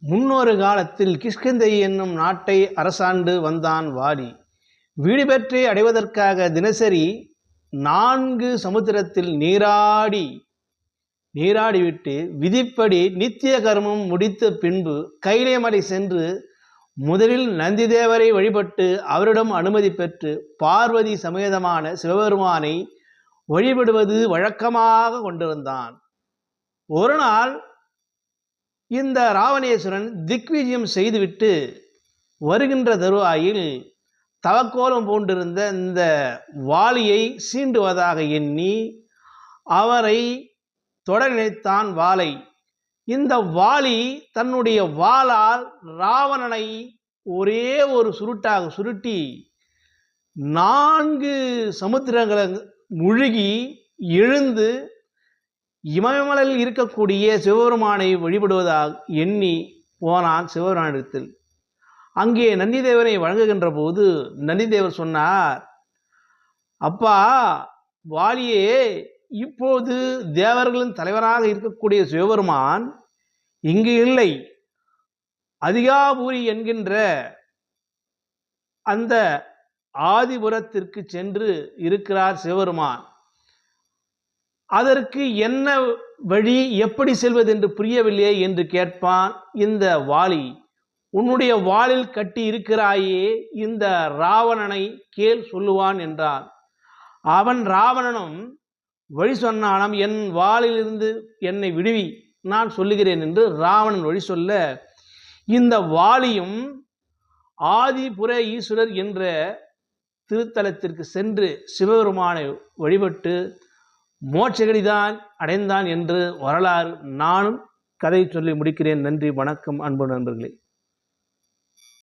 முன்னொரு காலத்தில் கிஷ்கிந்தை என்னும் நாட்டை அரசாண்டு வந்தான் வாலி. வீடு பெற்றை அடைவதற்காக தினசரி 4 சமுத்திரத்தில் நீராடிவிட்டு விதிப்படி நித்திய கர்மம் முடித்த பின்பு கைலைமலை சென்று முதலில் நந்திதேவரை வழிபட்டு அவரிடம் அனுமதி பெற்று பார்வதி சமேதமான சிவபெருமானை வழிபடுவது வழக்கமாக கொண்டிருந்தான். ஒரு நாள் இந்த ராவணேஸ்வரன் திக்விஜயம் செய்துவிட்டு வருகின்ற தருவாயில் தவக்கோலம் பூண்டிருந்த இந்த வாலியை சீண்டுவதாக எண்ணி அவரை தொட நினைத்தான் வாளை. இந்த வாலி தன்னுடைய வாளால் ராவணனை ஒரே ஒரு சுருட்டாக சுருட்டி 4 சமுத்திரங்களை முழுகி எழுந்து இமயமலையில் இருக்கக்கூடிய சிவபெருமானை வழிபடுவதாக எண்ணி போனான் சிவபெருமானிடத்தில். அங்கே நந்திதேவரை வழங்குகின்ற போது நந்திதேவர் சொன்னார், அப்பா வாலியே, இப்போது தேவர்களின் தலைவராக இருக்கக்கூடிய சிவபெருமான் இங்கு இல்லை. அதிகாபுரி என்கின்ற அந்த ஆதிபுரத்திற்கு சென்று இருக்கிறார் சிவபெருமான். அதற்கு என்ன வழி, எப்படி செல்வது என்று புரியவில்லையே என்று கேட்பான் இந்த வாலி. உன்னுடைய வாளில் கட்டி இருக்கிறாயே, இந்த ராவணனை கேள் சொல்லுவான் என்றான். அவன் ராவணனும் வழி சொன்னானாம், என் வாளிலிருந்து என்னை விடுவி, நான் சொல்லுகிறேன் என்று ராவணன் வழி சொல்ல இந்த வாலியும் ஆதிபுர ஈஸ்வரர் என்ற திருத்தலத்திற்கு சென்று சிவபெருமானை வழிபட்டு மோட்சகதிதான் அடைந்தான் என்று வரலாறு. நானும் கதை சொல்லி முடிக்கிறேன். நன்றி, வணக்கம் அன்பு நண்பர்களே.